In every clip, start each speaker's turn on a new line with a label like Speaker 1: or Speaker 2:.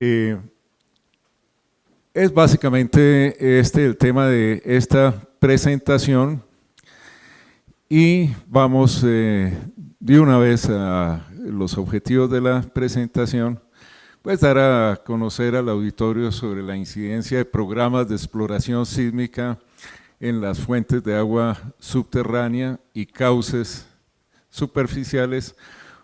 Speaker 1: Eh, es básicamente el tema de esta presentación y vamos de una vez a los objetivos de la presentación, pues dar a conocer al auditorio sobre la incidencia de programas de exploración sísmica en las fuentes de agua subterránea y cauces superficiales,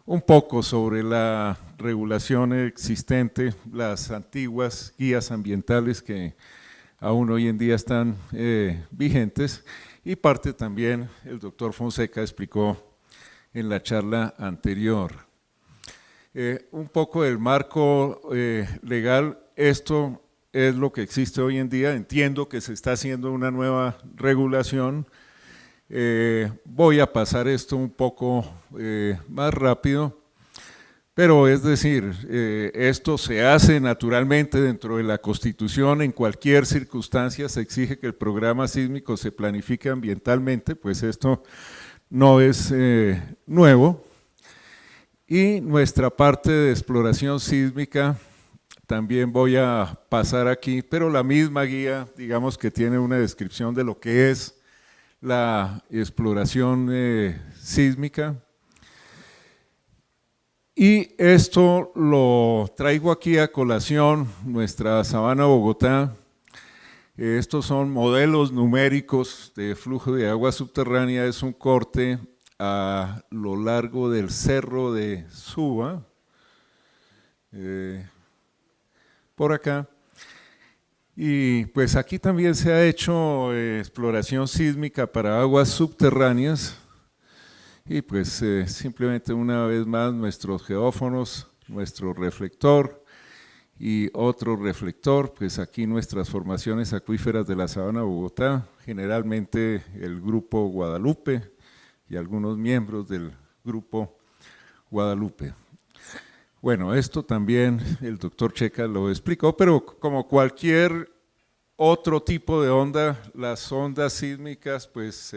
Speaker 1: un poco sobre la regulación existente, las antiguas guías ambientales que aún hoy en día están vigentes, y parte también el doctor Fonseca explicó en la charla anterior. Un poco del marco legal, esto es lo que existe hoy en día. Entiendo que se está haciendo una nueva regulación. Voy a pasar esto un poco más rápido, pero es decir, esto se hace naturalmente dentro de la Constitución. En cualquier circunstancia se exige que el programa sísmico se planifique ambientalmente, pues esto no es nuevo. Y nuestra parte de exploración sísmica también voy a pasar aquí, pero la misma guía, digamos que tiene una descripción de lo que es la exploración sísmica. Y esto lo traigo aquí a colación, nuestra Sabana Bogotá. Estos son modelos numéricos de flujo de agua subterránea, es un corte a lo largo del cerro de Suba, por acá. Y pues aquí también se ha hecho exploración sísmica para aguas subterráneas, y pues simplemente una vez más nuestros geófonos, nuestro reflector y otro reflector, pues aquí nuestras formaciones acuíferas de la Sabana Bogotá, generalmente el grupo Guadalupe y algunos miembros del grupo Guadalupe. Bueno, esto también el doctor Checa lo explicó, pero como cualquier otro tipo de onda, las ondas sísmicas pues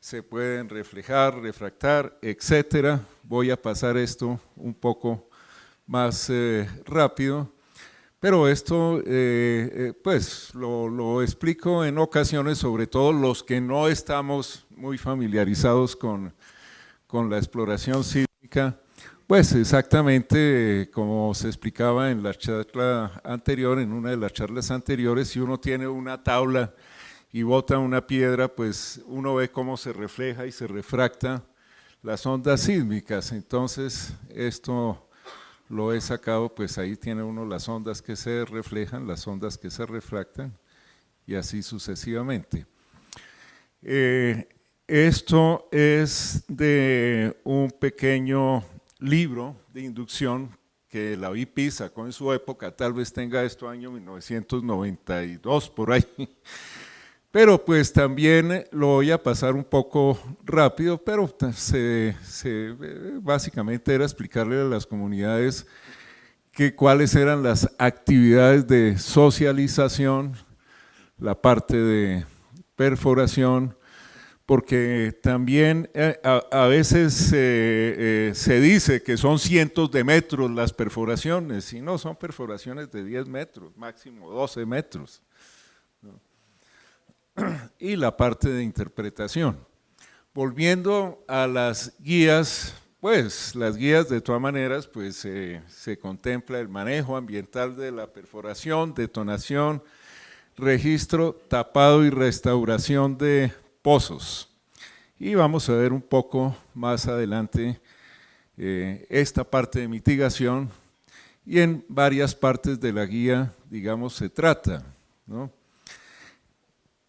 Speaker 1: se pueden reflejar, refractar, etcétera. Voy a pasar esto un poco más rápido, pero esto pues lo explico en ocasiones, sobre todo los que no estamos muy familiarizados con la exploración sísmica, pues exactamente como se explicaba en la charla anterior, en una de las charlas anteriores, si uno tiene una tabla y bota una piedra, pues uno ve cómo se refleja y se refracta las ondas sísmicas. Entonces esto lo he sacado, pues ahí tiene uno las ondas que se reflejan, las ondas que se refractan y así sucesivamente. Esto es de un pequeño libro de inducción que la UIPI sacó en su época, tal vez tenga esto año 1992 por ahí, pero pues también lo voy a pasar un poco rápido, pero básicamente era explicarle a las comunidades cuáles eran las actividades de socialización, la parte de perforación, porque también a veces se dice que son cientos de metros las perforaciones, y no, son perforaciones de 10 metros, máximo 12 metros. Y la parte de interpretación. Volviendo a las guías, pues las guías de todas maneras, pues se contempla el manejo ambiental de la perforación, detonación, registro, tapado y restauración de pozos. Y vamos a ver un poco más adelante esta parte de mitigación, y en varias partes de la guía, digamos, se trata, ¿no?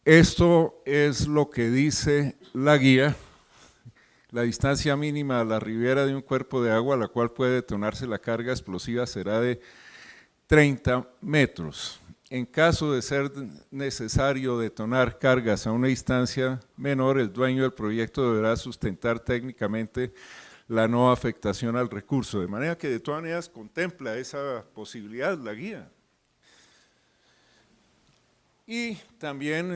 Speaker 1: Esto es lo que dice la guía: la distancia mínima a la ribera de un cuerpo de agua a la cual puede detonarse la carga explosiva será de 30 metros. En caso de ser necesario detonar cargas a una distancia menor, el dueño del proyecto deberá sustentar técnicamente la no afectación al recurso, de manera que de todas maneras contempla esa posibilidad la guía. Y también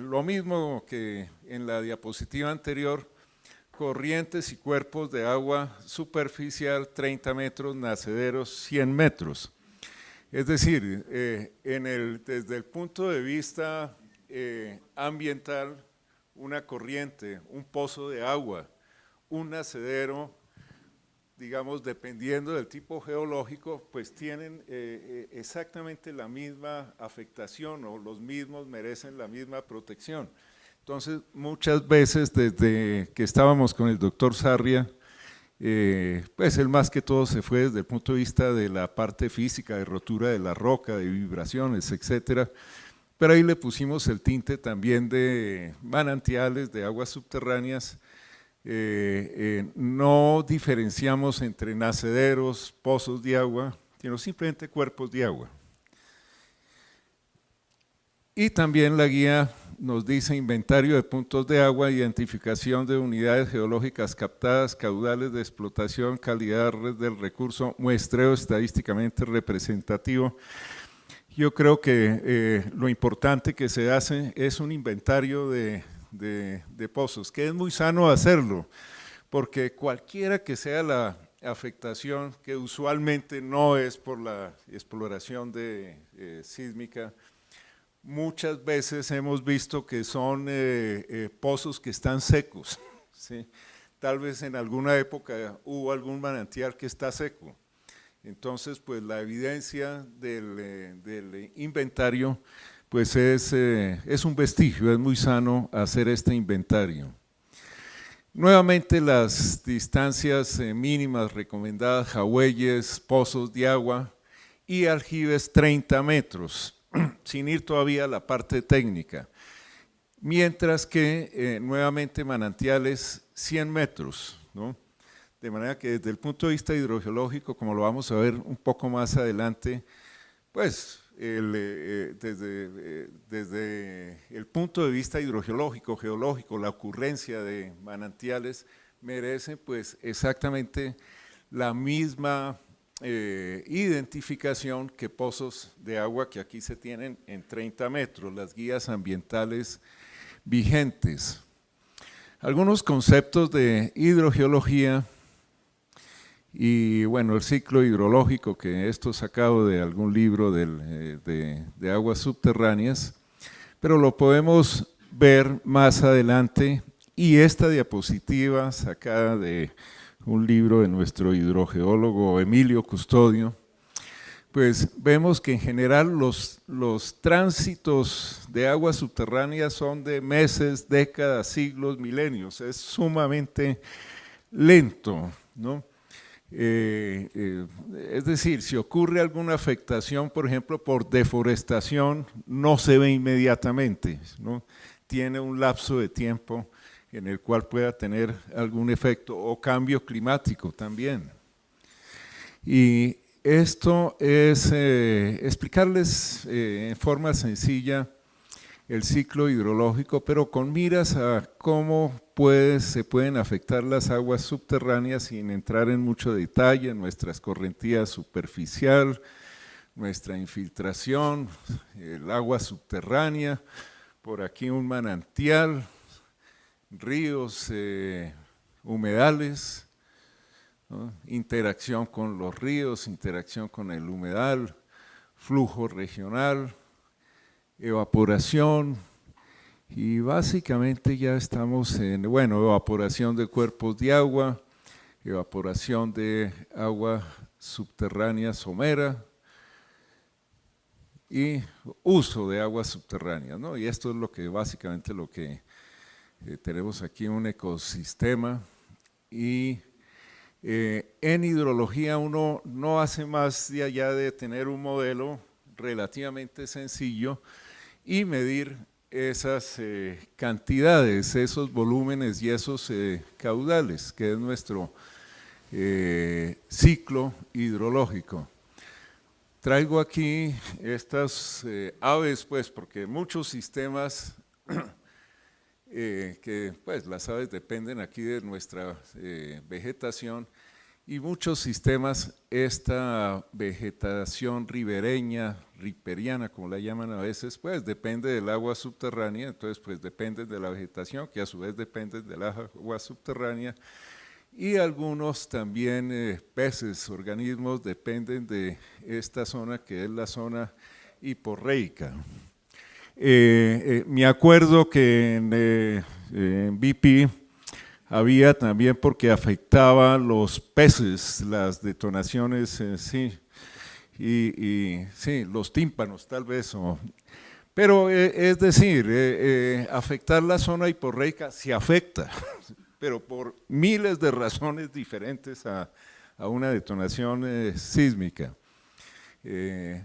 Speaker 1: lo mismo que en la diapositiva anterior, corrientes y cuerpos de agua superficial 30 metros, nacederos 100 metros. Es decir, desde el punto de vista ambiental, una corriente, un pozo de agua, un nacedero, digamos, dependiendo del tipo geológico, pues tienen exactamente la misma afectación o los mismos merecen la misma protección. Entonces, muchas veces desde que estábamos con el doctor Sarria, pues él más que todo se fue desde el punto de vista de la parte física, de rotura de la roca, de vibraciones, etcétera, pero ahí le pusimos el tinte también de manantiales, de aguas subterráneas. No diferenciamos entre nacederos, pozos de agua, sino simplemente cuerpos de agua. Y también la guía nos dice inventario de puntos de agua, identificación de unidades geológicas captadas, caudales de explotación, calidad del recurso, muestreo estadísticamente representativo. Yo creo que lo importante que se hace es un inventario de pozos, que es muy sano hacerlo, porque cualquiera que sea la afectación, que usualmente no es por la exploración sísmica, muchas veces hemos visto que son pozos que están secos, ¿sí? Tal vez en alguna época hubo algún manantial que está seco. Entonces, pues la evidencia del inventario pues es un vestigio, es muy sano hacer este inventario. Nuevamente las distancias mínimas recomendadas, Jagüeyes, pozos de agua y aljibes 30 metros, sin ir todavía a la parte técnica. Mientras que nuevamente manantiales 100 metros, ¿no? De manera que desde el punto de vista hidrogeológico, como lo vamos a ver un poco más adelante, pues desde el punto de vista hidrogeológico, geológico, la ocurrencia de manantiales merece pues exactamente la misma identificación que pozos de agua que aquí se tienen en 30 metros, las guías ambientales vigentes. Algunos conceptos de hidrogeología y bueno, el ciclo hidrológico, que esto sacado de algún libro de aguas subterráneas, pero lo podemos ver más adelante, y esta diapositiva sacada de un libro de nuestro hidrogeólogo Emilio Custodio, pues vemos que en general los tránsitos de aguas subterráneas son de meses, décadas, siglos, milenios, es sumamente lento, ¿no? Es decir, si ocurre alguna afectación, por ejemplo, por deforestación, no se ve inmediatamente, ¿no? Tiene un lapso de tiempo en el cual pueda tener algún efecto, o cambio climático también. Y esto es explicarles en forma sencilla el ciclo hidrológico, pero con miras a cómo se pueden afectar las aguas subterráneas sin entrar en mucho detalle, nuestra escorrentía superficial, nuestra infiltración, el agua subterránea, por aquí un manantial, ríos, humedales, ¿no? Interacción con los ríos, interacción con el humedal, flujo regional, evaporación, y básicamente ya estamos en, bueno, evaporación de cuerpos de agua, evaporación de agua subterránea somera y uso de aguas subterráneas, ¿no? Y esto es lo que básicamente lo que tenemos aquí, un ecosistema. Y en hidrología uno no hace más de allá de tener un modelo relativamente sencillo y medir esas cantidades, esos volúmenes y esos caudales, que es nuestro ciclo hidrológico. Traigo aquí estas aves, pues, porque muchos sistemas que pues las aves dependen aquí de nuestra vegetación, y muchos sistemas, esta vegetación ribereña, ripariana, como la llaman a veces, pues depende del agua subterránea, entonces pues depende de la vegetación, que a su vez depende del agua subterránea, y algunos también peces, organismos, dependen de esta zona que es la zona hiporreica. Me acuerdo que en BP había también, porque afectaba los peces, las detonaciones, sí, y sí, los tímpanos tal vez, pero es decir, afectar la zona hiporreica sí afecta, pero por miles de razones diferentes a una detonación sísmica.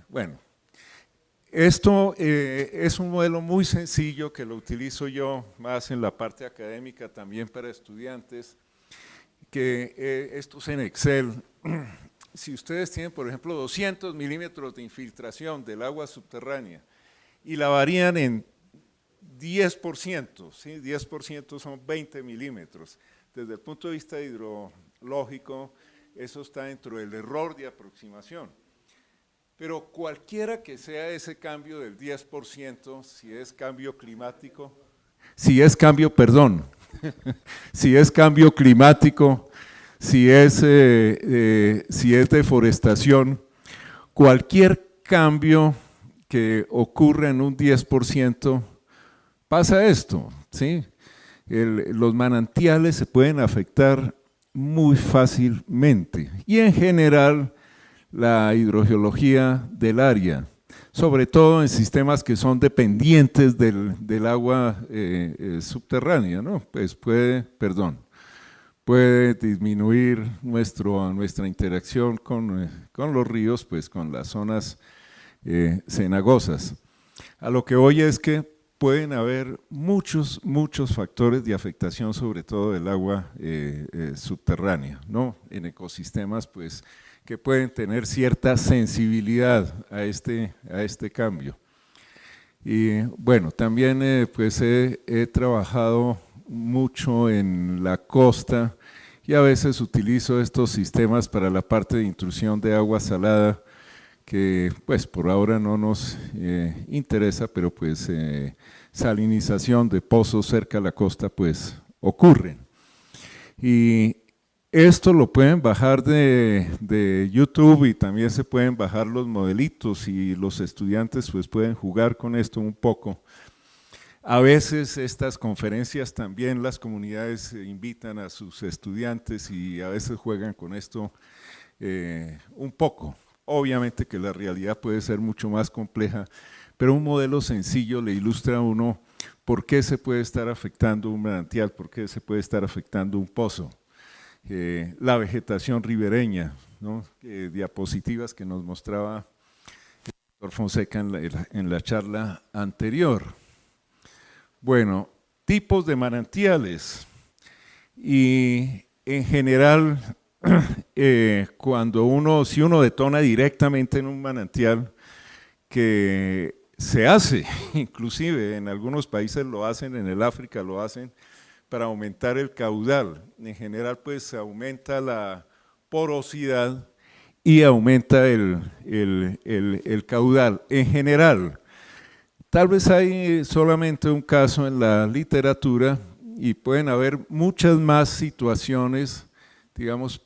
Speaker 1: Bueno, esto es un modelo muy sencillo que lo utilizo yo más en la parte académica, también para estudiantes, que esto es en Excel. Si ustedes tienen, por ejemplo, 200 milímetros de infiltración del agua subterránea y la varían en 10%, ¿sí? 10% son 20 milímetros. Desde el punto de vista hidrológico, eso está dentro del error de aproximación. Pero cualquiera que sea ese cambio del 10%, si es cambio climático, si es cambio, perdón, si es cambio climático, si es deforestación, cualquier cambio que ocurra en un 10%, pasa esto, ¿sí? Los manantiales se pueden afectar muy fácilmente y en general la hidrogeología del área, sobre todo en sistemas que son dependientes del agua subterránea, ¿no? Pues puede disminuir nuestra interacción con los ríos, pues con las zonas cenagosas. A lo que voy es que pueden haber muchos factores de afectación, sobre todo del agua subterránea, ¿no? En ecosistemas, pues, que pueden tener cierta sensibilidad a este cambio. Y bueno, también pues he trabajado mucho en la costa y a veces utilizo estos sistemas para la parte de intrusión de agua salada, que pues por ahora no nos interesa, pero pues salinización de pozos cerca de la costa pues ocurren. Y esto lo pueden bajar de YouTube y también se pueden bajar los modelitos y los estudiantes pues pueden jugar con esto un poco. A veces estas conferencias también las comunidades invitan a sus estudiantes y a veces juegan con esto un poco. Obviamente que la realidad puede ser mucho más compleja, pero un modelo sencillo le ilustra a uno por qué se puede estar afectando un manantial, por qué se puede estar afectando un pozo. La vegetación ribereña, ¿no? Diapositivas que nos mostraba el doctor Fonseca en la charla anterior. Bueno, tipos de manantiales y en general si uno detona directamente en un manantial, que se hace, inclusive en algunos países lo hacen, en el África lo hacen, para aumentar el caudal. En general pues aumenta la porosidad y aumenta el caudal. En general, tal vez hay solamente un caso en la literatura y pueden haber muchas más situaciones, digamos,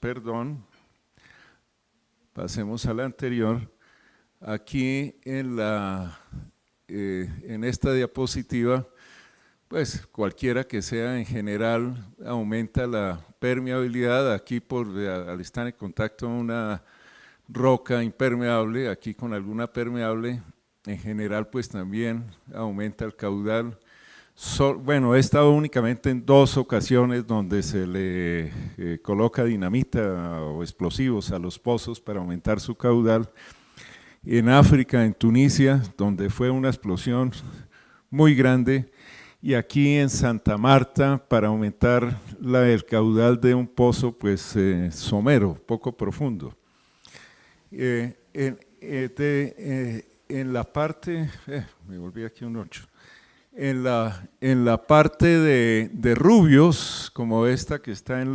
Speaker 1: pasemos a la anterior. Aquí en esta diapositiva, pues cualquiera que sea, en general aumenta la permeabilidad. Aquí al estar en contacto con una roca impermeable, aquí con alguna permeable, en general pues también aumenta el caudal. Bueno, he estado únicamente en 2 ocasiones donde se le coloca dinamita o explosivos a los pozos para aumentar su caudal. En África, en Tunisia, donde fue una explosión muy grande, y aquí en Santa Marta para aumentar el caudal de un pozo pues somero, poco profundo. En la parte, me volví aquí un 8, en la parte de rubios, como esta que está en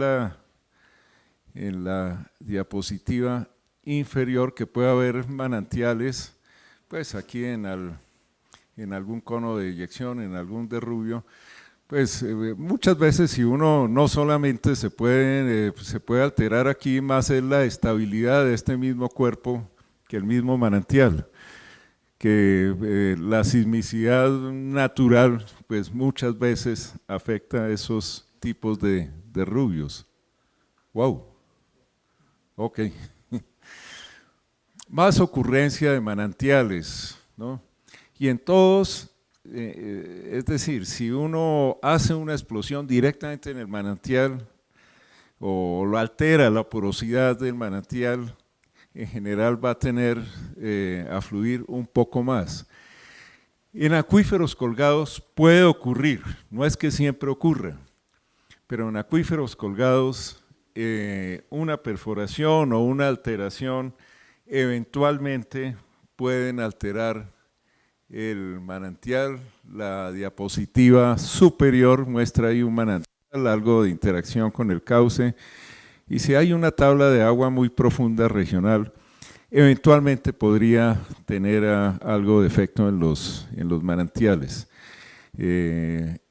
Speaker 1: la diapositiva inferior, que puede haber manantiales, pues aquí en algún cono de eyección, en algún derrubio, Pues muchas veces si uno no solamente se puede alterar aquí, más es la estabilidad de este mismo cuerpo que el mismo manantial, que la sismicidad natural pues muchas veces afecta a esos tipos de rubios. Wow, ok. Más ocurrencia de manantiales, ¿no? Y en todos, es decir, si uno hace una explosión directamente en el manantial o lo altera la porosidad del manantial, en general va a tener a fluir un poco más. En acuíferos colgados puede ocurrir, no es que siempre ocurra, pero en acuíferos colgados una perforación o una alteración eventualmente pueden alterar el manantial. La diapositiva superior muestra ahí un manantial, algo de interacción con el cauce, y si hay una tabla de agua muy profunda regional, eventualmente podría tener algo de efecto en los manantiales.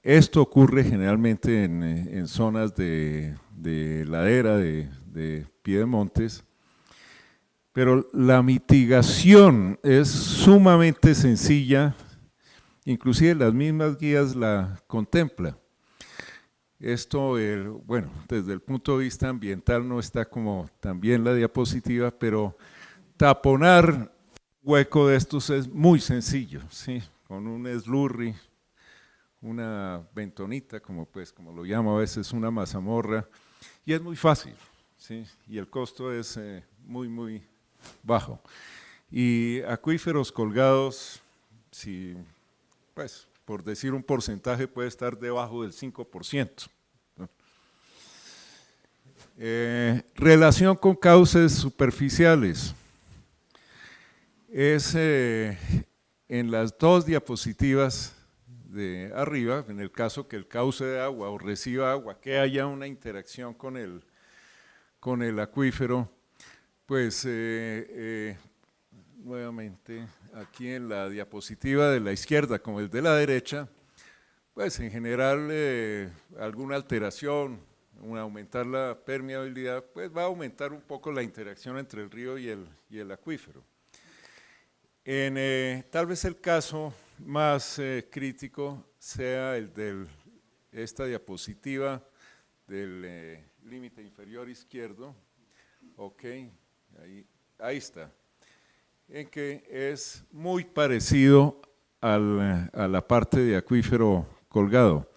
Speaker 1: Esto ocurre generalmente en zonas de ladera, de piedemontes, pero la mitigación es sumamente sencilla, inclusive las mismas guías la contemplan. Esto, bueno, desde el punto de vista ambiental no está como también la diapositiva, pero taponar un hueco de estos es muy sencillo, ¿sí? Con un slurry, una bentonita, como lo llamo a veces, una mazamorra, y es muy fácil, ¿sí? Y el costo es muy bajo. Y acuíferos colgados, si, pues, por decir un porcentaje, puede estar debajo del 5%. ¿No? Relación con cauces superficiales. Es en las dos diapositivas de arriba, en el caso que el cauce de agua o reciba agua, que haya una interacción con el acuífero, pues nuevamente aquí en la diapositiva de la izquierda como el de la derecha, pues en general alguna alteración, aumentar la permeabilidad, pues va a aumentar un poco la interacción entre el río y el acuífero. Tal vez el caso más crítico sea el de esta diapositiva del límite inferior izquierdo, ok, ahí está, en que es muy parecido a la parte de acuífero colgado.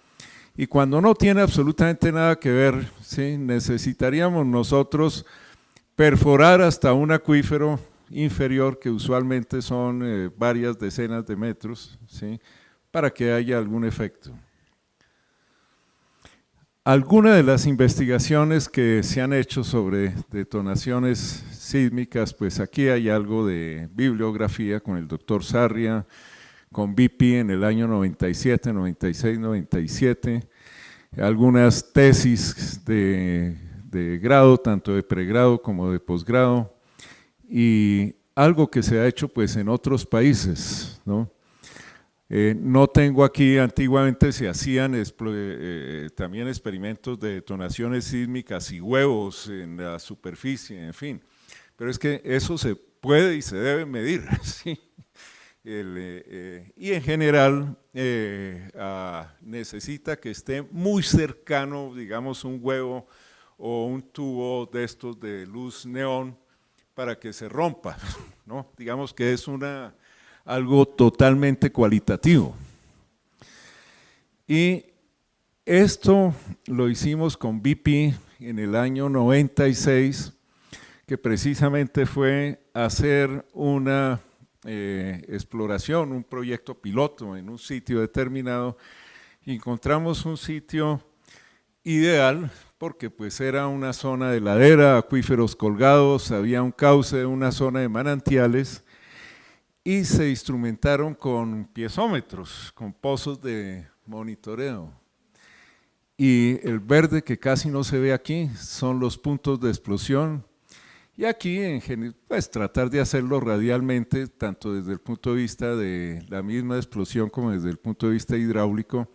Speaker 1: Y cuando no tiene absolutamente nada que ver, ¿sí? Necesitaríamos nosotros perforar hasta un acuífero inferior, que usualmente son varias decenas de metros, ¿sí? Para que haya algún efecto. Algunas de las investigaciones que se han hecho sobre detonaciones sísmicas, pues aquí hay algo de bibliografía con el doctor Sarria, con BP en el año 97, 96, 97, algunas tesis de grado, tanto de pregrado como de posgrado, y algo que se ha hecho pues en otros países, ¿no? No tengo aquí, antiguamente se hacían también experimentos de detonaciones sísmicas y huevos en la superficie, en fin, pero es que eso se puede y se debe medir, ¿sí? Y en general necesita que esté muy cercano, digamos, un huevo o un tubo de estos de luz neón para que se rompa, ¿no? Digamos que es algo totalmente cualitativo. Y esto lo hicimos con BP en el año 96, que precisamente fue hacer una exploración, un proyecto piloto en un sitio determinado. Encontramos un sitio ideal porque pues era una zona de ladera, acuíferos colgados, había un cauce, una zona de manantiales, y se instrumentaron con piezómetros, con pozos de monitoreo. Y el verde que casi no se ve aquí son los puntos de explosión. Y aquí, pues tratar de hacerlo radialmente, tanto desde el punto de vista de la misma explosión como desde el punto de vista hidráulico.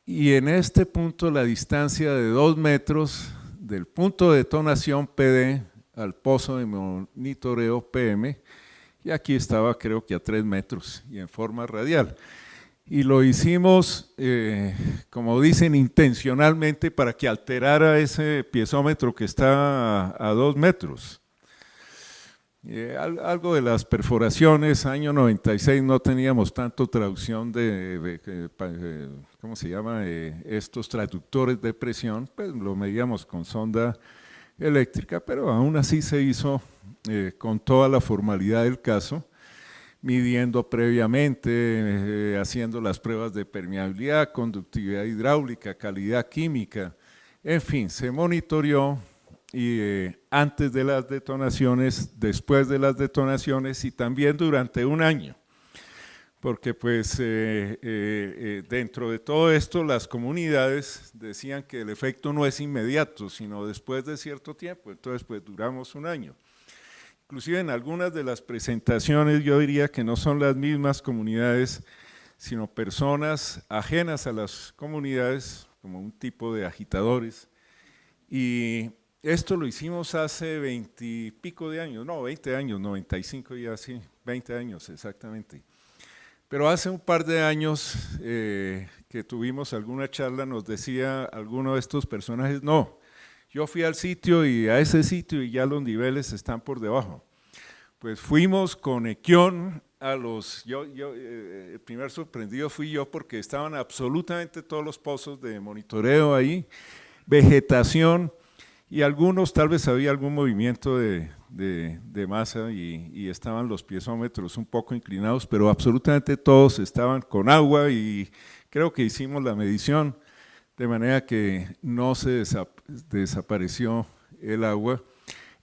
Speaker 1: y en este punto la distancia de 2 metros del punto de detonación PD al pozo de monitoreo PM, y aquí estaba creo que a 3 metros y en forma radial. Y lo hicimos, como dicen, intencionalmente para que alterara ese piezómetro que está a 2 metros. Algo de las perforaciones, año 96 no teníamos tanto traducción ¿cómo se llama? Estos traductores de presión, pues lo medíamos con sonda eléctrica, pero aún así se hizo con toda la formalidad del caso, midiendo previamente, haciendo las pruebas de permeabilidad, conductividad hidráulica, calidad química, en fin, se monitoreó y antes de las detonaciones, después de las detonaciones y también durante un año, porque pues dentro de todo esto las comunidades decían que el efecto no es inmediato, sino después de cierto tiempo, entonces pues duramos un año. Inclusive en algunas de las presentaciones yo diría que no son las mismas comunidades, sino personas ajenas a las comunidades, como un tipo de agitadores, y esto lo hicimos hace 20 y pico de años, no, 20 años, 95 ya sí, 20 años exactamente. Pero hace un par de años que tuvimos alguna charla, nos decía alguno de estos personajes, no, yo fui al sitio y a ese sitio y ya los niveles están por debajo. Pues fuimos con Equión a los, el primer sorprendido fui yo porque estaban absolutamente todos los pozos de monitoreo ahí, vegetación, y algunos tal vez había algún movimiento de masa y estaban los piezómetros un poco inclinados, pero absolutamente todos estaban con agua y creo que hicimos la medición de manera que no se desapareció el agua.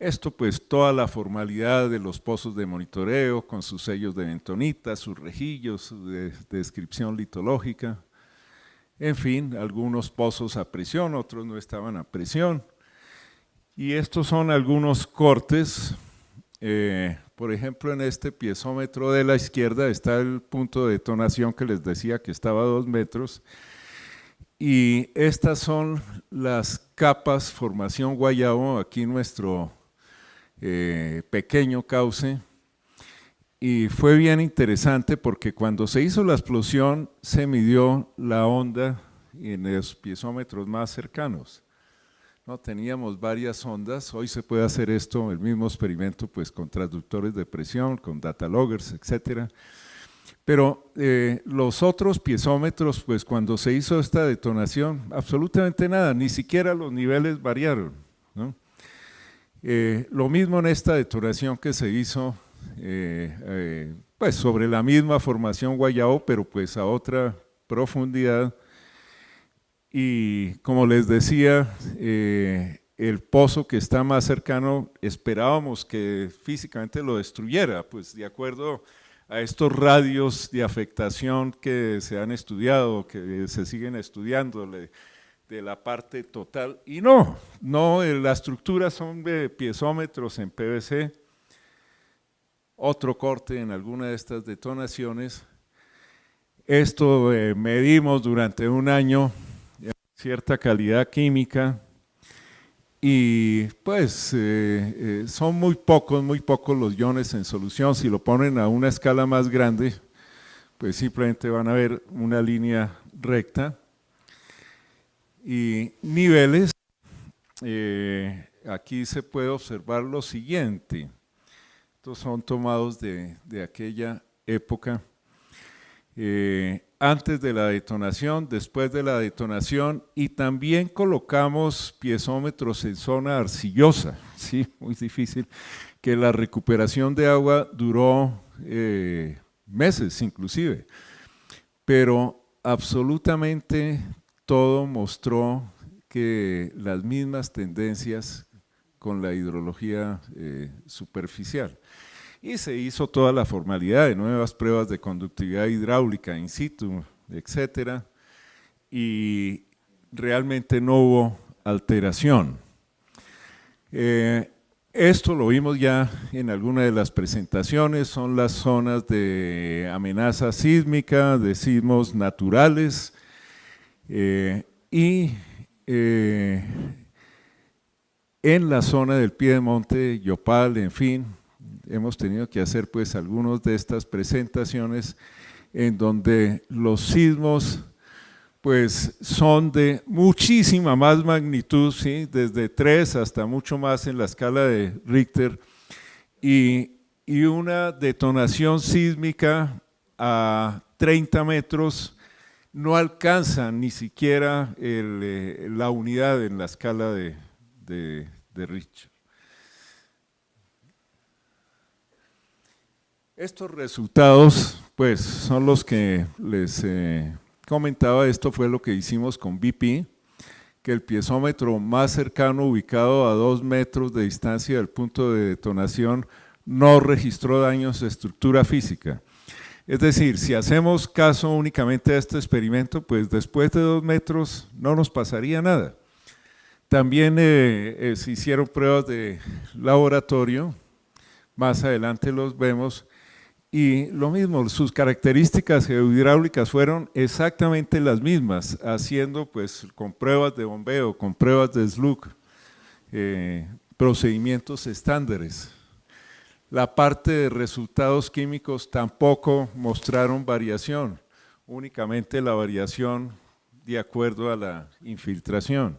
Speaker 1: Esto pues toda la formalidad de los pozos de monitoreo con sus sellos de bentonita, sus rejillos, su descripción litológica, en fin, algunos pozos a presión, otros no estaban a presión. Y estos son algunos cortes, por ejemplo en este piezómetro de la izquierda está el punto de detonación que les decía que estaba a 2 metros, y estas son las capas formación Guayabo, aquí nuestro pequeño cauce, y fue bien interesante porque cuando se hizo la explosión se midió la onda en los piezómetros más cercanos. No, teníamos varias ondas, hoy se puede hacer esto, el mismo experimento pues con transductores de presión, con data loggers, etcétera. Pero los otros piezómetros, pues cuando se hizo esta detonación, absolutamente nada, ni siquiera los niveles variaron, ¿no? Lo mismo en esta detonación que se hizo pues sobre la misma formación Guayabo, pero pues a otra profundidad. Y como les decía, el pozo que está más cercano esperábamos que físicamente lo destruyera, pues de acuerdo a estos radios de afectación que se han estudiado, que se siguen estudiando de la parte total, y no, la estructura son de piezómetros en PVC, otro corte en alguna de estas detonaciones. Esto medimos durante un año cierta calidad química y pues son muy pocos los iones en solución. Si lo ponen a una escala más grande, pues simplemente van a ver una línea recta. Y niveles, aquí se puede observar lo siguiente. Estos son tomados de aquella época. Antes de la detonación, después de la detonación, y también colocamos piezómetros en zona arcillosa, sí, muy difícil, que la recuperación de agua duró meses inclusive, pero absolutamente todo mostró que las mismas tendencias con la hidrología superficial. Y se hizo toda la formalidad de nuevas pruebas de conductividad hidráulica in situ, etcétera, y realmente no hubo alteración. Esto lo vimos ya en alguna de las presentaciones, son las zonas de amenaza sísmica, de sismos naturales, y en la zona del Piedemonte, Yopal, en fin, hemos tenido que hacer pues algunas de estas presentaciones en donde los sismos pues son de muchísima más magnitud, ¿sí? Desde 3 hasta mucho más en la escala de Richter, y una detonación sísmica a 30 metros no alcanza ni siquiera la unidad en la escala de Richter. Estos resultados pues son los que les comentaba. Esto fue lo que hicimos con BP, que el piezómetro más cercano, ubicado a 2 metros de distancia del punto de detonación, no registró daños de estructura física. Es decir, si hacemos caso únicamente a este experimento, pues después de 2 metros no nos pasaría nada. También se hicieron pruebas de laboratorio, más adelante los vemos, y lo mismo, sus características geohidráulicas fueron exactamente las mismas, haciendo pues con pruebas de bombeo, con pruebas de slug, procedimientos estándares. La parte de resultados químicos tampoco mostraron variación, únicamente la variación de acuerdo a la infiltración.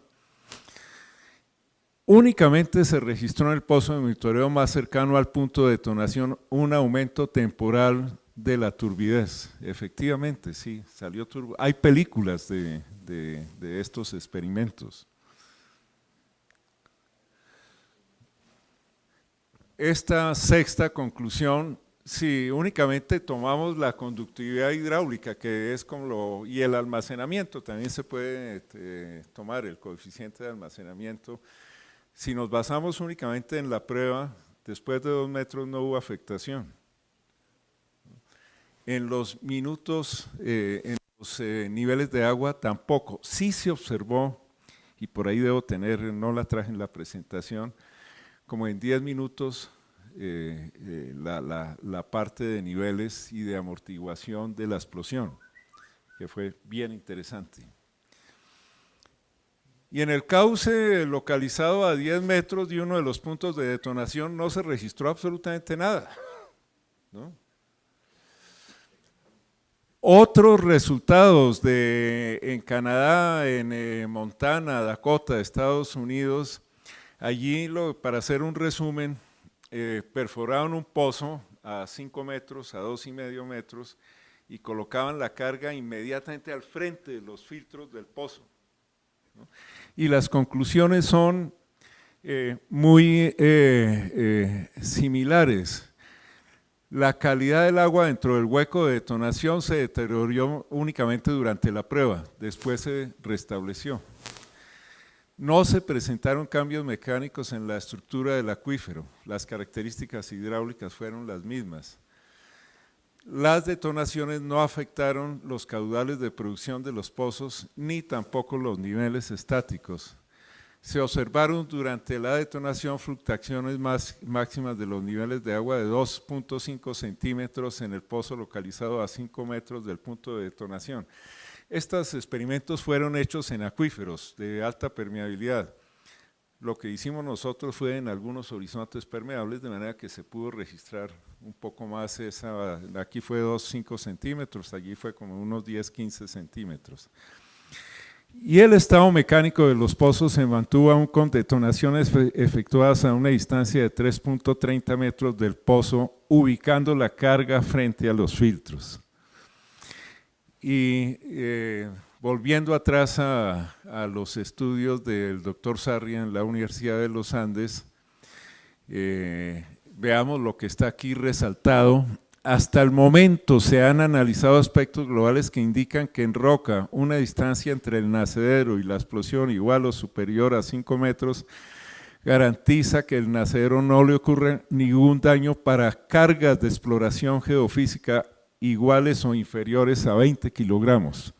Speaker 1: Únicamente se registró en el pozo de monitoreo más cercano al punto de detonación un aumento temporal de la turbidez. Efectivamente, sí, salió turbo. Hay películas de estos experimentos. Esta sexta conclusión, si únicamente tomamos la conductividad hidráulica, que es como y el almacenamiento, también se puede tomar el coeficiente de almacenamiento. Si nos basamos únicamente en la prueba, después de 2 metros no hubo afectación. En los minutos, en los niveles de agua tampoco. Sí se observó, y por ahí debo tener, no la traje en la presentación, como en 10 minutos la parte de niveles y de amortiguación de la explosión, que fue bien interesante. Y en el cauce localizado a 10 metros de uno de los puntos de detonación no se registró absolutamente nada, ¿no? Otros resultados en Canadá, en Montana, Dakota, Estados Unidos, allí, para hacer un resumen, perforaron un pozo a 5 metros, a 2,5 metros, y colocaban la carga inmediatamente al frente de los filtros del pozo, ¿no? Y las conclusiones son muy similares. La calidad del agua dentro del hueco de detonación se deterioró únicamente durante la prueba, después se restableció. No se presentaron cambios mecánicos en la estructura del acuífero, las características hidráulicas fueron las mismas. Las detonaciones no afectaron los caudales de producción de los pozos, ni tampoco los niveles estáticos. Se observaron durante la detonación fluctuaciones máximas de los niveles de agua de 2,5 centímetros en el pozo localizado a 5 metros del punto de detonación. Estos experimentos fueron hechos en acuíferos de alta permeabilidad. Lo que hicimos nosotros fue en algunos horizontes permeables, de manera que se pudo registrar un poco más aquí fue 2,5 centímetros, allí fue como unos 10-15 centímetros. Y el estado mecánico de los pozos se mantuvo aún con detonaciones efectuadas a una distancia de 3,30 metros del pozo, ubicando la carga frente a los filtros. Y volviendo atrás a los estudios del doctor Sarria en la Universidad de los Andes, veamos lo que está aquí resaltado. Hasta el momento se han analizado aspectos globales que indican que en roca una distancia entre el nacedero y la explosión igual o superior a 5 metros garantiza que el nacedero no le ocurre ningún daño para cargas de exploración geofísica iguales o inferiores a 20 kilogramos.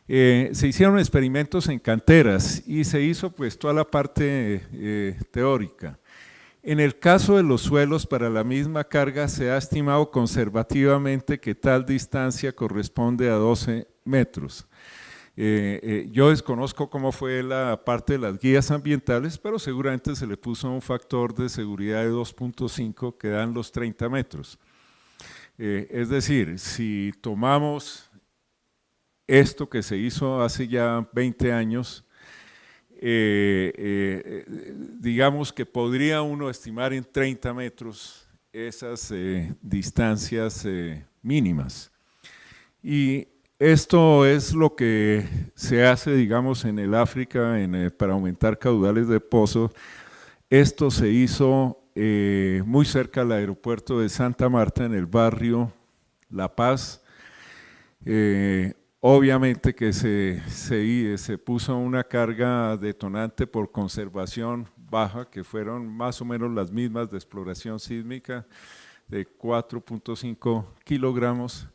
Speaker 1: Se hicieron experimentos en canteras y se hizo pues toda la parte teórica. En el caso de los suelos para la misma carga se ha estimado conservativamente que tal distancia corresponde a 12 metros. Yo desconozco cómo fue la parte de las guías ambientales, pero seguramente se le puso un factor de seguridad de 2.5 que dan los 30 metros. Es decir, si tomamos esto que se hizo hace ya 20 años, digamos que podría uno estimar en 30 metros esas distancias mínimas. Y esto es lo que se hace, digamos, en el África para aumentar caudales de pozo. Esto se hizo muy cerca del aeropuerto de Santa Marta, en el barrio La Paz. Obviamente que se puso una carga detonante por conservación baja, que fueron más o menos las mismas de exploración sísmica, de 4.5 kilogramos.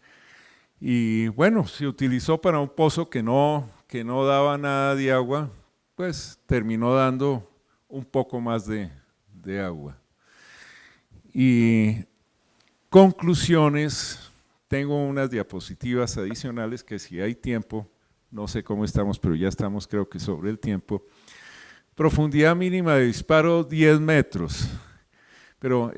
Speaker 1: Y bueno, se utilizó para un pozo que no daba nada de agua, pues terminó dando un poco más de agua. Y conclusiones, tengo unas diapositivas adicionales que si hay tiempo, no sé cómo estamos, pero ya estamos creo que sobre el tiempo. Profundidad mínima de disparo 10 metros. Pero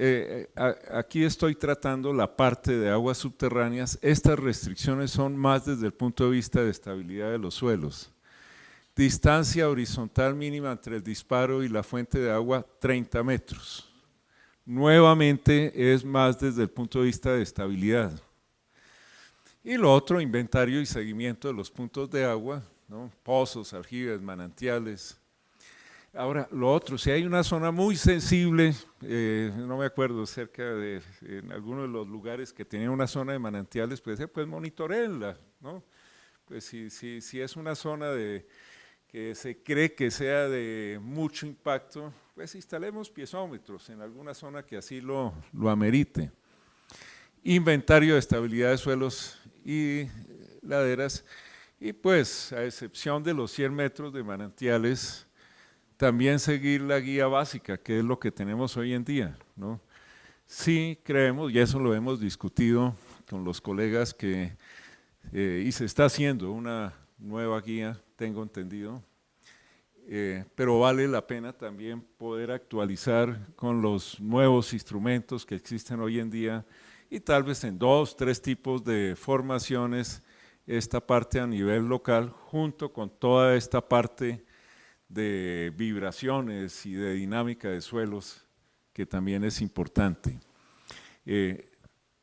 Speaker 1: aquí estoy tratando la parte de aguas subterráneas. Estas restricciones son más desde el punto de vista de estabilidad de los suelos. Distancia horizontal mínima entre el disparo y la fuente de agua, 30 metros. Nuevamente es más desde el punto de vista de estabilidad. Y lo otro, inventario y seguimiento de los puntos de agua, ¿no? Pozos, aljibes, manantiales. Ahora, lo otro, si hay una zona muy sensible, no me acuerdo, en algunos de los lugares que tenían una zona de manantiales, pues monitoreenla, ¿no? Pues si es una zona que se cree que sea de mucho impacto, pues instalemos piezómetros en alguna zona que así lo amerite. Inventario de estabilidad de suelos y laderas, y pues a excepción de los 100 metros de manantiales, también seguir la guía básica, que es lo que tenemos hoy en día, ¿no? Sí creemos, y eso lo hemos discutido con los colegas, y se está haciendo una nueva guía, tengo entendido, pero vale la pena también poder actualizar con los nuevos instrumentos que existen hoy en día, y tal vez en 2, 3 tipos de formaciones, esta parte a nivel local, junto con toda esta parte de vibraciones y de dinámica de suelos, que también es importante.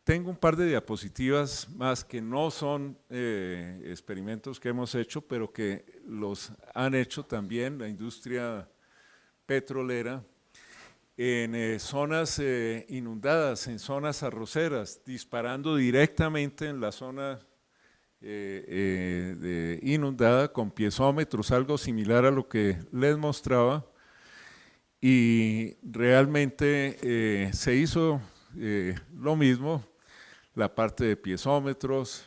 Speaker 1: Tengo un par de diapositivas más que no son experimentos que hemos hecho, pero que los han hecho también la industria petrolera en zonas inundadas, en zonas arroceras, disparando directamente en la zona inundada con piezómetros, algo similar a lo que les mostraba, y realmente se hizo lo mismo, la parte de piezómetros,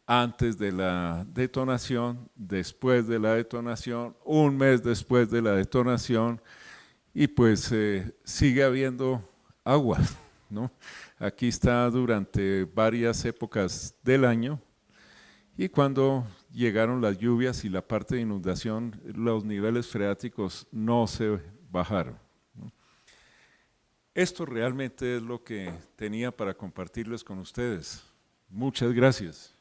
Speaker 1: antes de la detonación, después de la detonación, un mes después de la detonación, y pues sigue habiendo agua, ¿no? Aquí está durante varias épocas del año, y cuando llegaron las lluvias y la parte de inundación, los niveles freáticos no se bajaron, ¿no? Esto realmente es lo que tenía para compartirles con ustedes. Muchas gracias.